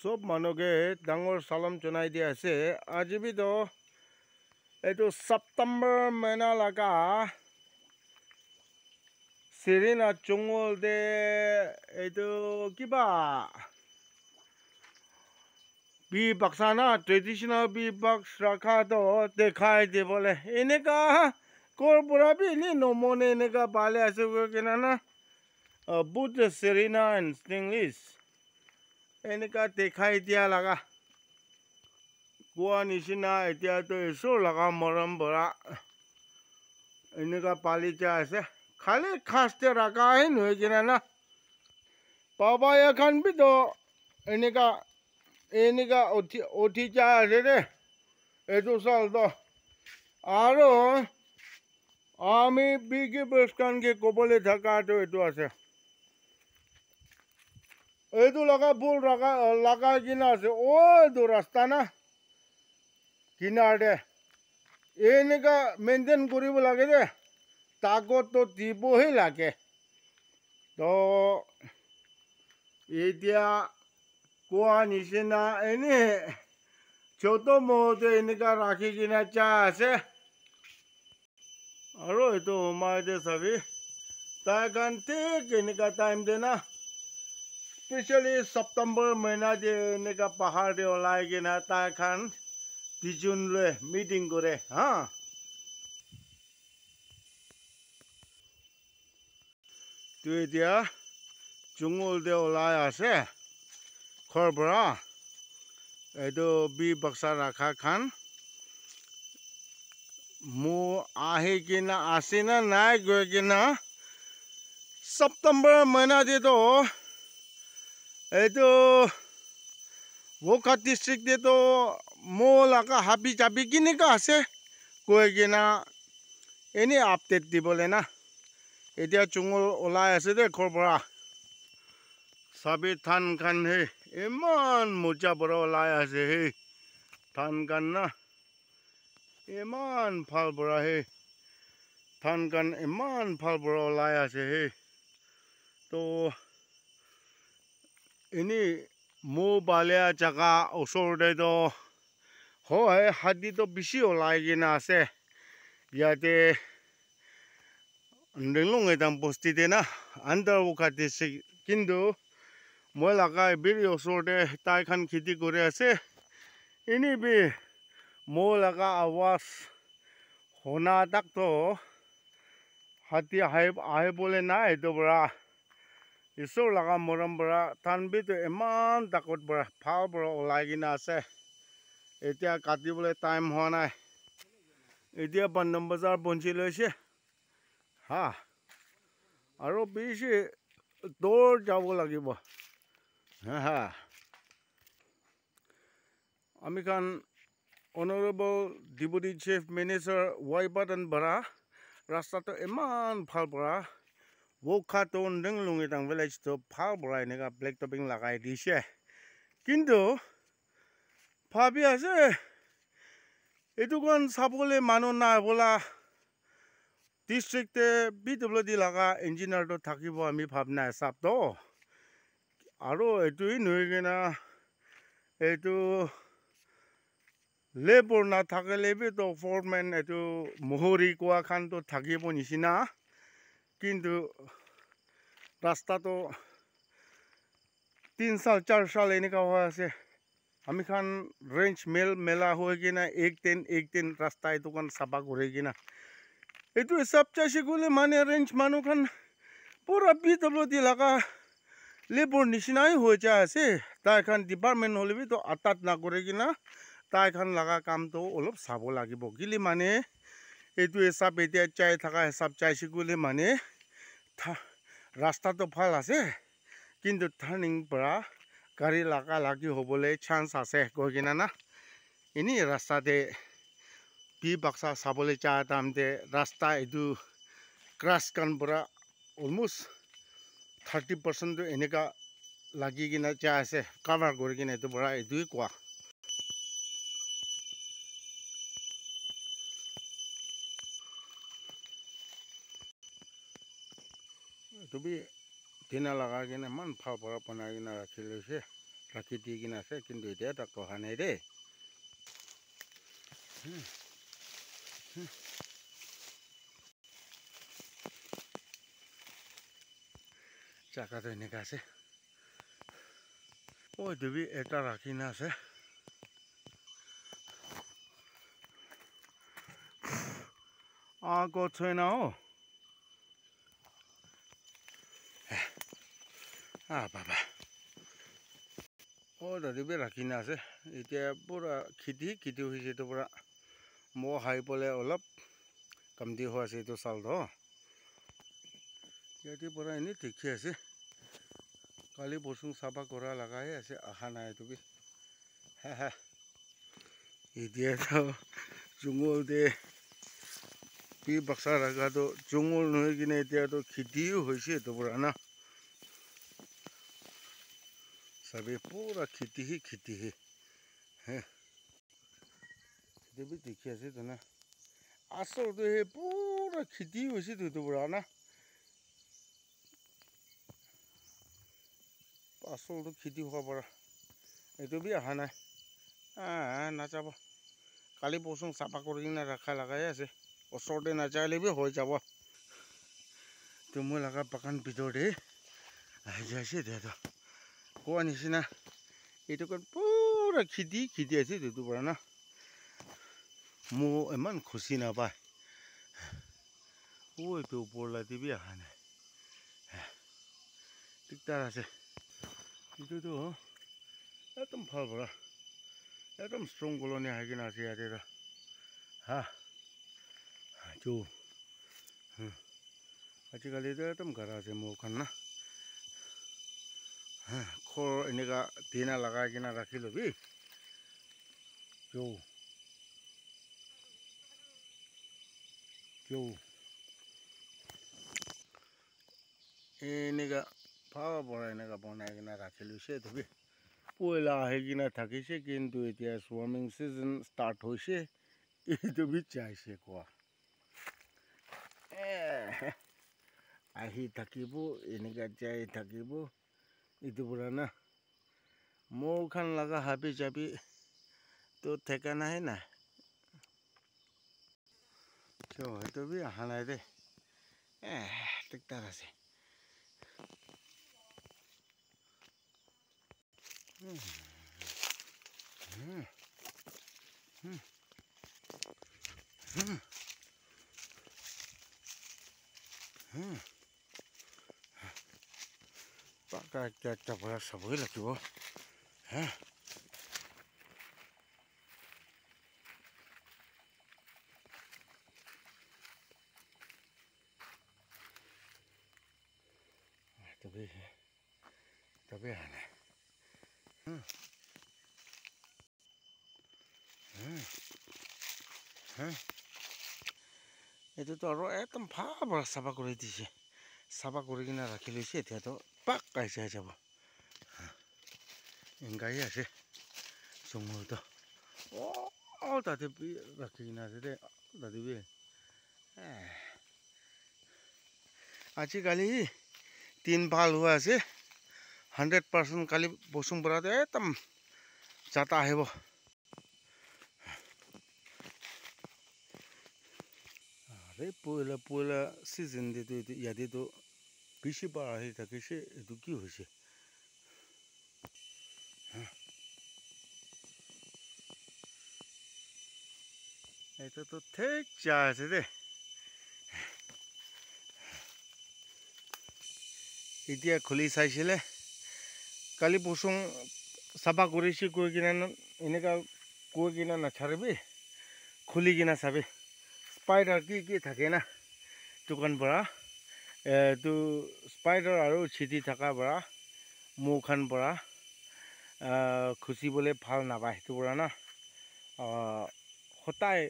সব মানুহকে ডাঙৰ সালাম জনাই দিয়া আছে আজি বিতো এইটো সেপ্টেম্বৰ মাহনা লাগা সিৰিনা জঙ্গল দে এইটো কিবা বি বাক্সা না ট্ৰেডিশনেল বি বাক্স ৰাখা তো দেখাই দিবলে এনেকা কৰ পৰা বি নি নমনে এনেকা পালে আছে কিনা না বুট সিৰিনা এণ্ড ইংলিছ এনেকা দেখাই দিয়া লাগা কোৱা নিচিনা এতিয়াতো এসো লাগা মৰম বৰা এনেকা পালি যা আছে খালি খাস্তে ৰাখাই নহয় কিনা না পাবা এখন বিতো এনেকা এনেকা উঠি যা আছে দে এইটো চাল তো আৰু আমি বিকি বেছকানকে ক'বলৈ থাকাটো এইটো আছে এইটো লগা ফুল লাগা কিনা আছে এইটো ৰাস্তা না কিনাৰতে এনেকা মেইনটেইন কৰিব লাগে দে তাকতো দিবহে লাগে তো এতিয়া কোৱা নিচিনা এনে ছোট মহতে এনেকা ৰাখি কিনা চা আছে আৰু এইটো সোমাই দে চাবি তাই কাৰণ ঠিক এনেকা টাইম দে না স্পেচিয়েলি সেপ্টেম্বৰ মহিনা দে এনেকা পাহাৰ দে ওলাই কিনা তাই খান পিছন লৈ মিটিং কৰে হা তো এতিয়া জঙ্গল দে ওলাই আছে ঘৰ পৰা এইটো বি বাক্সা ৰাখা খান মো আহি কিনা আছে না নাই গৈ কিনা সেপ্টেম্বৰ মহিনা দে তো এইটো বোকা ডিস্ট্ৰিক্ট দে তো মো লাগা হাবি যাবি কেনেকা আছে গৈ কিনা এনে আপডেট দিবলৈ না এতিয়া জঙ্গল ওলাই আছে দে ঘৰ পৰা চাবি ধান খান হে ইমান মজা পৰা ওলাই আছে হে ধান খান না ইমান ভাল পৰা হে ধান খান ইমান ভাল পৰা ওলাই আছে হে তো এনে মো বালিয়া জাগা ওচৰতে তো হয় হাতী তো বেছি ওলাই কিনা আছে ইয়াতে ডেংলং এটাম বস্তিতে না আণ্ডাৰ বোকা ডিস্ট্ৰিক্ট কিন্তু মই লাগা বিৰি ওচৰতে তাই খান খেতি কৰি আছে এনে বি মই লাগা আৱাজ শুনা তাকতো হাতী আহিবলৈ নাই এইটো পৰা ঈশ্বৰ লাগা মৰম পৰা থানবিটো ইমান তাকত পৰা ভাল পৰা ওলাই কিনা আছে এতিয়া কাটিবলৈ টাইম হোৱা নাই এতিয়া ৫ বজাৰ পঞ্চি লৈছে হা আৰু বেছি দূৰ যাব লাগিব হা আমি খান honourable deputy chief minister Y Patton Bora ৰাস্তাটো ইমান ভাল পৰা বোকাটো ডেংলং এটাং ভিলেজটো ভাল পৰা এনেকা ব্লেক টপিং লগাই দিছে কিন্তু ভাবি আছে এইটো কাৰণ চাবলৈ মানুহ নাই বোলা ডিস্ট্ৰিক্টে PWD লগা ইঞ্জিনিয়াৰটো থাকিব আমি ভাবনা হিচাপতো আৰু এইটোৱে নহয় কিনা এইটো লেবৰ নাথাকিলে তো ফৰমেন এইটো মহৰি কোৱা খানটো থাকিব নিচিনা কিন্তু ৰাস্তাটো 3 সাল 4 সাল এনেকা হৈ আছে আমি খান ৰেঞ্জ মেলা হৈ কিনা এক দিন ৰাস্তা এইটো কাৰণ চাফা কৰি কিনা এইটো হিচাপ চাইছে গ'লে মানে ৰেঞ্জ মানুহ খান পুৰা PWD লগা লেবৰ নিচিনাই হৈ যায় আছে তাই খান ডিপাৰ্টমেণ্ট হ'লে তো আটাত নকৰি কিনা তাই খান লগা কামটো অলপ চাব লাগিব গিলি মানে এইটো হিচাপ এতিয়া চাই থকা হিচাপ চাইছে গ'লে মানে ৰাস্তাটো ভাল আছে কিন্তু টাৰ্ণিং পৰা গাড়ী লাগি হ'বলৈ চান্স আছে গৈ কিনা না এনেই ৰাস্তাতে বি বাক্সা চাবলৈ চাই তাৰমানে ৰাস্তা এইটো ক্ৰাছ কান পৰা অলমষ্ট 30% এনেকা লাগি কিনা চাই আছে কাভাৰ কৰি কিনে এইটো পৰা এইটোৱে কোৱা এইটো বি টিনা লগাই কিনে ইমান ভাল পৰা বনাই কিনে ৰাখি লৈছে ৰাখি দি কিনে আছে, কিন্তু এতিয়া তাক অহা নাই দেই। জাগাটো এনেকুৱা আছে। দুবি এটা ৰাখি না আছে। ক'ত থৈ না বাবা দাদিবি ৰাখি না আছে। এতিয়া পুৰা খেতি হৈছে। এইটো পৰা মই খাই পেলাই অলপ কমতি হৈ আছে। এইটো চাউলটো ইয়াতে পৰা এনেই ঠিকে আছে। কালি বৰষুণ চাফা কৰা লগাই আছে, অহা নাই এইটো বি। এতিয়াতো জংঘল দে কি বাক্সা ৰাখাটো জংঘল নহয় কিনে এতিয়াতো খেতিও হৈছে। এইটো পৰা না চাবি পুৰা খেতি বি দেখি আছে তো না। আচলতে সেই পুৰা খেতি হৈছে তো এইটো পৰা না। আচলতে খেতি হ'ব পৰা এইটো বি অহা নাই। নাযাব। কালি বৰষুণ চাফা কৰি কিনে ৰখা লগাই আছে। ওচৰতে নাযালে বি হৈ যাব। তো মই লগা বাগান ভিতৰতে আহি যাইছে। এতিয়াতো কোৱা নিচিনা এইটো পুৰা খেতি আছে এইটো পৰা না। মোৰ ইমান খুচি নাপায়। এইটো ওপৰলাইতে বি অহা নাই। দিগদাৰ আছে। এইটোতো একদম ভাল পৰা একদম ষ্ট্ৰং কলনি আহি কিনে আছে ইয়াতে আজিকালিতো একদম গাৰা আছে মোৰখন না। খৰ এনেকা টিনা লগাই কিনে ৰাখি ল'বি। এনেকা ভাল পৰা এনেকা বনাই কিনে ৰাখি লৈছে। ধুবি পইলা আহি কিনে থাকিছে, কিন্তু এতিয়া চুইমিং চিজন ষ্টাৰ্ট হৈছে। এইটো বি চাইছে কোৱা আহি থাকিব, এনেকা যাই থাকিব। এইটো পৰা না মোৰখন লগা হাবি যাবি তো ঠিকানাহে নাই। সেইটো বি অহা নাই দেই। দিগদাৰ আছে। পাকা একটা পৰা চাবই লাগিব। তবে অহা নাই। এইটোতো আৰু একদম ভাল পৰা চাফা কৰি দিছে। চাফা কৰি কিনে ৰাখি লৈছে। এতিয়াতো পাক আহিছে যাব। এংগাই আছে জংঘলটো। তাতে ৰাখি কিনে আছে দেই দাদি বি। আজিকালি তিন ভাল হোৱা আছে। 100% কালি বৰষুণ পৰাতে একদম যাতা আহিব। পইলা চিজন ইয়াতেতো বেছি বাৰ আহি থাকিছে। এইটো কি হৈছে? এইটোতো ঠিক যা আছে দেই। এতিয়া খুলি চাইছিলে। কালি বৰষুণ চাফা কৰিছে কৈ কিনে এনেকা কৈ কিনে নাচাৰিবি। খুলি কিনে চাবি স্পাইডাৰ কি থাকে না দোকান পৰা। এইটো স্পাইডাৰ আৰু চিটি থকা পৰা মুখখন পৰা খুচিবলৈ ভাল নাপায়। সেইটো পৰা না সদায়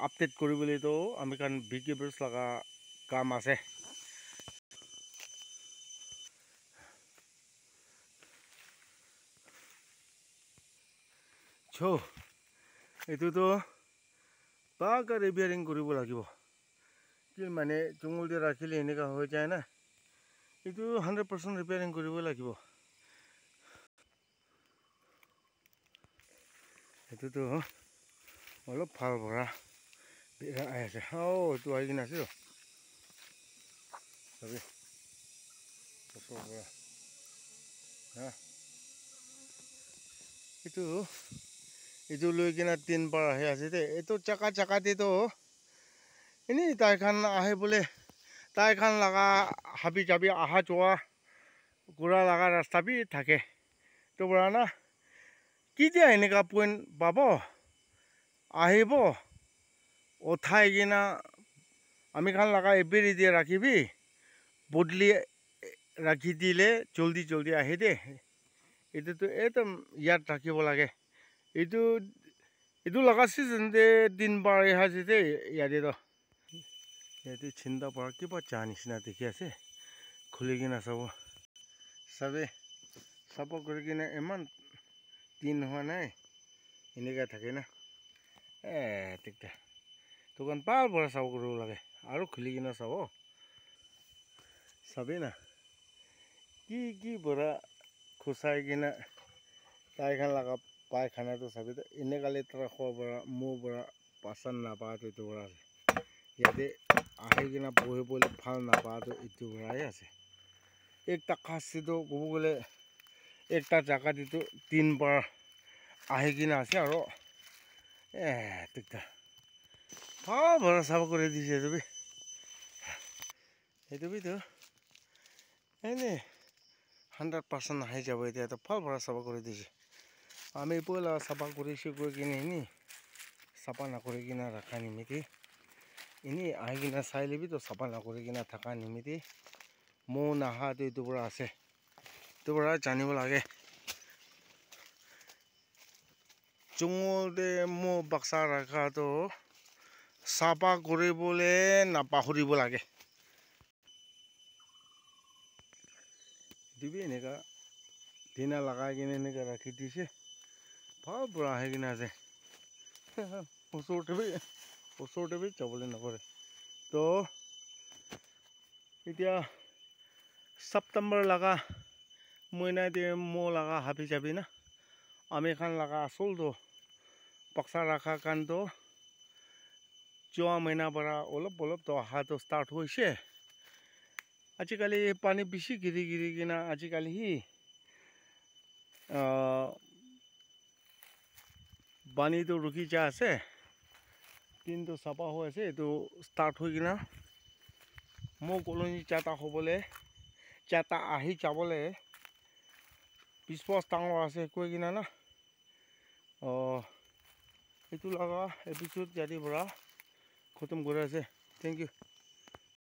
আপডেট কৰিবলৈতো আমি কাৰণ বিকিবাৰ্ছ লগা কাম আছে। এইটোতো পাকা ৰিপেয়াৰিং কৰিব লাগিব। কি মানে জংঘলতে ৰাখিলে এনেকুৱা হৈ যায় না। এইটো 100% ৰিপেয়াৰিং কৰিব লাগিব। এইটোতো অলপ ভাল ভৰা আহি আছে এইটো আহি কিনে আছে চাবি গছৰ পৰা হা এইটো লৈ কিনে 3 বাৰ আহি আছে দেই এইটো চাকাতেতো এনেই তাইখান আহে বোলে তাইখান লগা হাবি যাবি অহা যোৱা ঘূৰা লগা ৰাস্তা বি থাকে তো পৰা না কেতিয়া এনেকুৱা পইণ্ট পাব আহিব উঠাই কিনা আমি খান লগা এবেৰি দিয়ে ৰাখিবি বদলি ৰাখি দিলে জল্দি আহে দেই এইটোতো একদম ইয়াত ৰাখিব লাগে এইটো লগা চিজনতে 3 বাৰ আহিছে দেই ইয়াতে চিন্তা পৰা কিবা চা নিচিনা দেখি আছে খুলি কিনা চাবে চাব কৰি কিনে ইমান দিন হোৱা নাই এনেকুৱা থাকে না তেতিয়া দোকান পাৰ পৰা চাব কৰিব লাগে আৰু খুলি কিনে চাবি না কি পৰা খুচাই কিনা তাইখান লগা পায়খানাটো চাবি এনেকুৱা লেতেৰা খোৱাৰ পৰা মোৰ পৰা পাচন নাপাওঁটো এইটো পৰা আছে ইয়াতে আহি কিনা বহিবলৈ ভাল নাপাওঁটো এইটো পৰাই আছে একটা খাচীটো ক'ব গ'লে একটা জাগাত এইটো 3 বাৰ আহি কিনা আছে আৰু তেতিয়া ভাল ভৰা চাব কৰি দিছে এইটোবিতো এনেই 100% আহি যাব এতিয়াতো ভাল ভৰা চাফা কৰি দিছে আমি পইলা চাফা কৰিছোঁ গৈ কিনে এনেই চাফা নকৰি কিনে ৰখা নিমিত্তে এনেই আহি কিনে চাই ল'বিতো চাফা নকৰি কিনে থকা নিমিত্তে মৌ নাহাটো এইটো পৰা আছে এইটো পৰা জানিব লাগে জংঘলতে মৌ বাক্সা ৰখাটো চাফা কৰিবলৈ নাপাহৰিব লাগে এনেকুৱা দিনা লগাই কিনে এনেকুৱা ৰাখি দিছে ভাল পৰা আহি কিনে আছে ওচৰতে বি যাবলৈ নকৰে তো এতিয়া ছেপ্টেম্বৰ লগা মইনাতে মৌ লগা হাবি যাবি না আমি খান লগা আচলটো বাক্সা ৰখা কাৰণটো যোৱা মহিনাৰ পৰা অলপ অহাটো ষ্টাৰ্ট হৈছে আজিকালি পানী বেছি গিৰি কিনা আজিকালি পানীটো ৰখি যা আছে দিনটো চাফা হৈ আছে এইটো ষ্টাৰ্ট হৈ কিনা মোৰ কলনী চাটা আহি যাবলৈ 20 বছ ডাঙৰ আছে কৈ কিনা না এইটো লগা এপিচোড ইয়াতে পৰা খতম কৰি আছে থেংক ইউ